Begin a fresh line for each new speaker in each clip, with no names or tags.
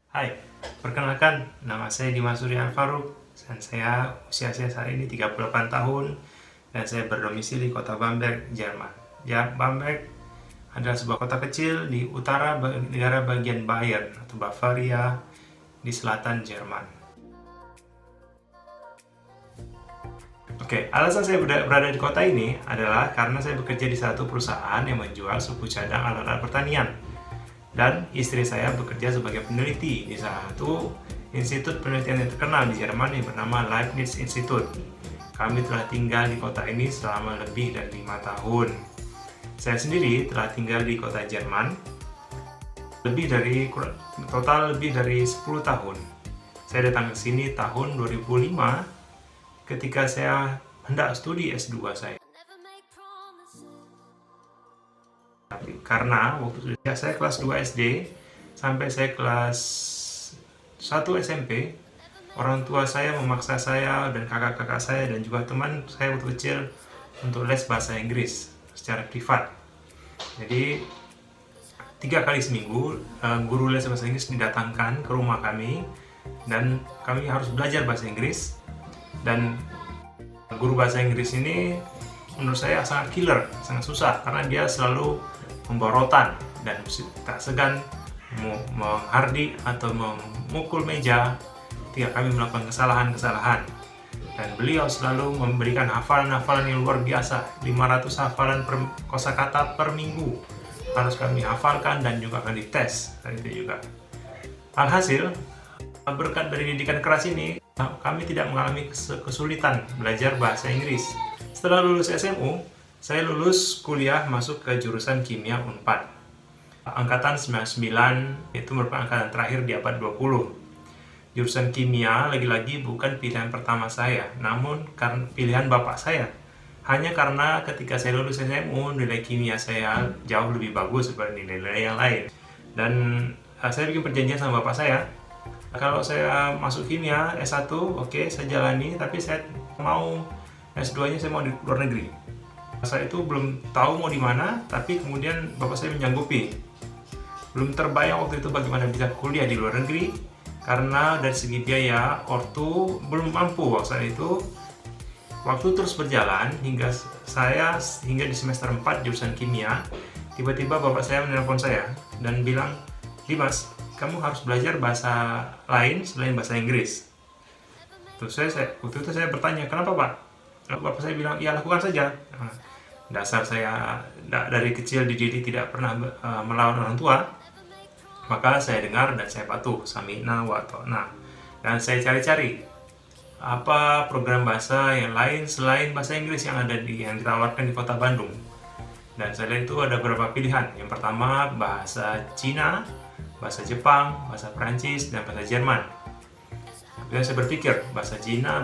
Hai, perkenalkan, nama saya Dimas Surya Faruk dan usia saya saat ini 38 tahun dan saya berdomisili di kota Bamberg, Jerman. Ya, Bamberg adalah sebuah kota kecil di utara negara bagian Bayern atau Bavaria di selatan Jerman. Oke, alasan saya berada di kota ini adalah karena saya bekerja di satu perusahaan yang menjual suku cadang alat-alat pertanian. Dan istri saya bekerja sebagai peneliti di salah satu institut penelitian yang terkenal di Jerman yang bernama Leibniz Institute. Kami telah tinggal di kota ini selama lebih dari 5 tahun. Saya sendiri telah tinggal di kota Jerman total lebih dari 10 tahun. Saya datang ke sini tahun 2005 ketika saya hendak studi S2 saya. Karena waktu itu saya kelas 2 SD sampai saya kelas 1 SMP, orang tua saya memaksa saya dan kakak-kakak saya dan juga teman saya waktu kecil untuk les bahasa Inggris secara privat. Jadi 3 kali seminggu guru les bahasa Inggris didatangkan ke rumah kami dan kami harus belajar bahasa Inggris. Dan guru bahasa Inggris ini menurut saya sangat killer, sangat susah karena dia selalu membawa rotan dan tak segan menghardik atau memukul meja ketika kami melakukan kesalahan-kesalahan. Dan beliau selalu memberikan hafalan-hafalan yang luar biasa, 500 hafalan kosakata per minggu harus kami hafalkan dan juga akan dites. Dan itu juga alhasil, berkat dari didikan keras ini kami tidak mengalami kesulitan belajar bahasa Inggris. Setelah lulus SMU, saya lulus kuliah masuk ke jurusan kimia Unpad. Angkatan 99 itu merupakan angkatan terakhir di abad 20. Jurusan kimia lagi-lagi bukan pilihan pertama saya, namun karena pilihan bapak saya. Hanya karena ketika saya lulus SMU, nilai kimia saya jauh lebih bagus daripada nilai-nilai yang lain. Dan saya bikin perjanjian sama bapak saya, kalau saya masuk kimia S1, oke, saya jalani, tapi saya mau S2-nya saya mau di luar negeri. Saya itu belum tahu mau di mana, tapi kemudian bapak saya menyanggupi. Belum terbayang waktu itu bagaimana bisa kuliah di luar negeri, karena dari segi biaya, ortu belum mampu waktu itu. Waktu terus berjalan hingga di semester 4 jurusan kimia, tiba-tiba bapak saya menelpon saya dan bilang, "Dimas, kamu harus belajar bahasa lain selain bahasa Inggris." Waktu itu saya bertanya, "Kenapa, Pak?" Bapak saya bilang, "Ya, lakukan saja." Dasar saya dari kecil dididik tidak pernah melawan orang tua, maka saya dengar dan saya patuh, samina wa ta'na. Dan saya cari-cari apa program bahasa yang lain selain bahasa Inggris yang ditawarkan di kota Bandung. Dan saya lihat itu ada beberapa pilihan. Yang pertama bahasa Cina, bahasa Jepang, bahasa Prancis, dan bahasa Jerman. Dan saya berpikir bahasa Cina,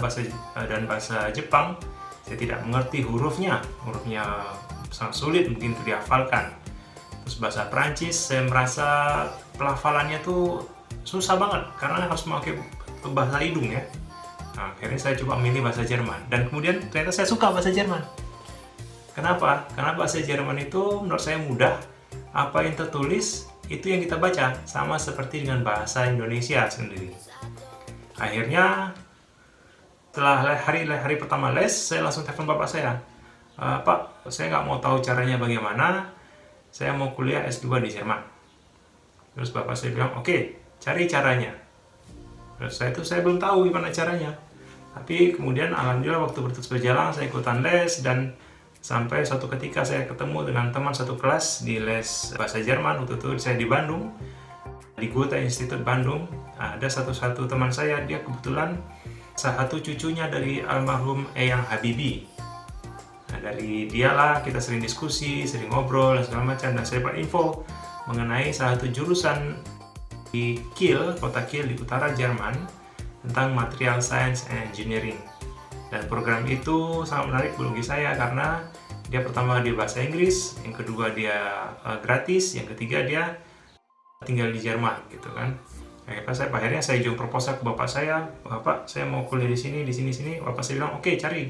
dan bahasa Jepang saya tidak mengerti hurufnya sangat sulit mungkin untuk dihafalkan. Terus bahasa Prancis saya merasa pelafalannya tuh susah banget karena harus memakai bahasa hidung ya. Nah, akhirnya saya coba memilih bahasa Jerman dan kemudian ternyata saya suka bahasa Jerman. Kenapa? Karena bahasa Jerman itu menurut saya mudah, apa yang tertulis itu yang kita baca, sama seperti dengan bahasa Indonesia sendiri. Akhirnya setelah hari pertama les, saya langsung telepon bapak saya. "Pak, saya nggak mau tahu caranya bagaimana, saya mau kuliah S2 di Jerman." Terus bapak saya bilang, "Oke, cari caranya." Terus saya belum tahu gimana caranya. Tapi kemudian alhamdulillah waktu terus berjalan, saya ikutan les dan sampai suatu ketika saya ketemu dengan teman satu kelas di les bahasa Jerman. Waktu itu saya di Bandung, di Goethe Institut Bandung. Ada satu teman saya, dia kebetulan salah satu cucunya dari almarhum Eyang Habibie. Nah, dari dialah kita sering diskusi, sering ngobrol dan segala macam. Dan saya dapat info mengenai salah satu jurusan di Kiel, kota Kiel di utara Jerman, tentang Material Science and Engineering. Dan program itu sangat menarik bagi saya karena dia pertama dia bahasa Inggris, yang kedua dia gratis, yang ketiga dia tinggal di Jerman gitu kan. Akhirnya saya jual proposal ke bapak saya, "Bapak, saya mau kuliah di sini. Bapak saya bilang, "Oke, cari.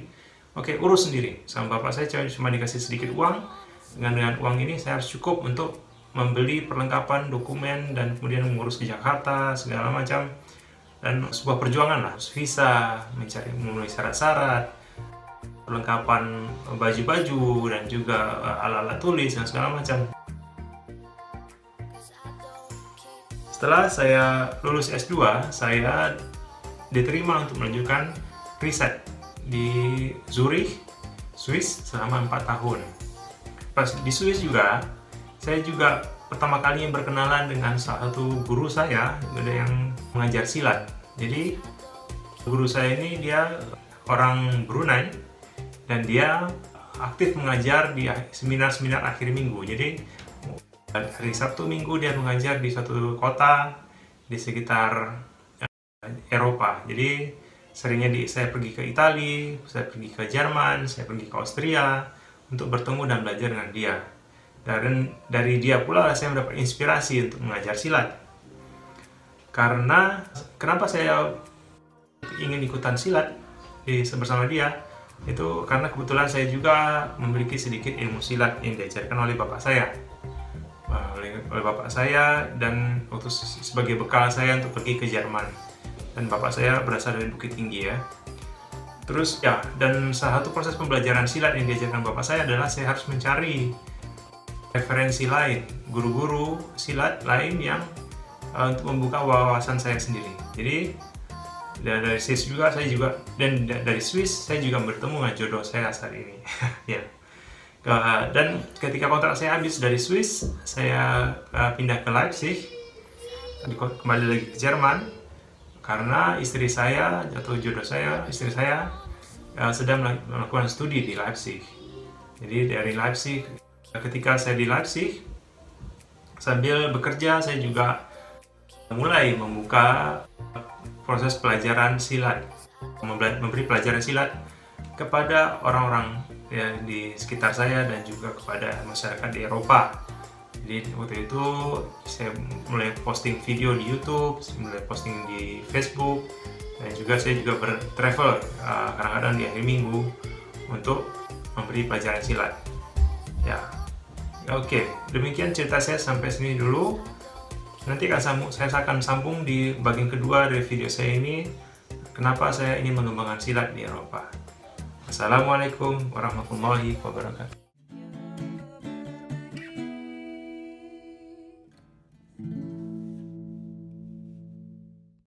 Oke, urus sendiri." Sama bapak saya cuma dikasih sedikit uang. Dengan uang ini saya harus cukup untuk membeli perlengkapan dokumen dan kemudian mengurus ke Jakarta segala macam, dan sebuah perjuangan lah, visa, memenuhi syarat-syarat, perlengkapan baju-baju dan juga alat-alat tulis dan segala macam. Setelah saya lulus S2, saya diterima untuk melanjutkan riset di Zurich, Swiss selama 4 tahun. Pas di Swiss juga, saya juga pertama kali berkenalan dengan salah satu guru saya yang mengajar silat. Jadi guru saya ini dia orang Brunei dan dia aktif mengajar di seminar-seminar akhir minggu. Jadi hari Sabtu Minggu dia mengajar di suatu kota di sekitar Eropa. Jadi seringnya saya pergi ke Italia, saya pergi ke Jerman, saya pergi ke Austria untuk bertemu dan belajar dengan dia. Dan dari dia pula saya mendapat inspirasi untuk mengajar silat. Karena kenapa saya ingin ikutan silat bersama dia? Itu karena kebetulan saya juga memiliki sedikit ilmu silat yang diajarkan oleh bapak saya. Dan waktu sebagai bekal saya untuk pergi ke Jerman. Dan bapak saya berasal dari Bukit Tinggi ya. Terus ya, dan salah satu proses pembelajaran silat yang diajarkan bapak saya adalah saya harus mencari referensi lain, guru-guru silat lain yang untuk membuka wawasan saya sendiri. Jadi dari Swiss juga dari Swiss saya juga bertemu dengan jodoh saya saat ini. Ya. Dan ketika kontrak saya habis dari Swiss, saya pindah ke Leipzig, kembali lagi ke Jerman. Karena istri saya sedang melakukan studi di Leipzig. Jadi dari Leipzig, ketika saya di Leipzig, sambil bekerja saya juga mulai membuka proses pelajaran silat, memberi pelajaran silat kepada orang-orang ya, di sekitar saya dan juga kepada masyarakat di Eropa. Jadi waktu itu saya mulai posting video di YouTube, mulai posting di Facebook, dan juga saya juga bertravel kadang-kadang di akhir minggu untuk memberi pelajaran silat. Ya, oke, demikian cerita saya sampai sini dulu. Nanti saya akan sambung di bagian kedua dari video saya ini, kenapa saya ingin mengembangkan silat di Eropa. Assalamualaikum warahmatullahi wabarakatuh.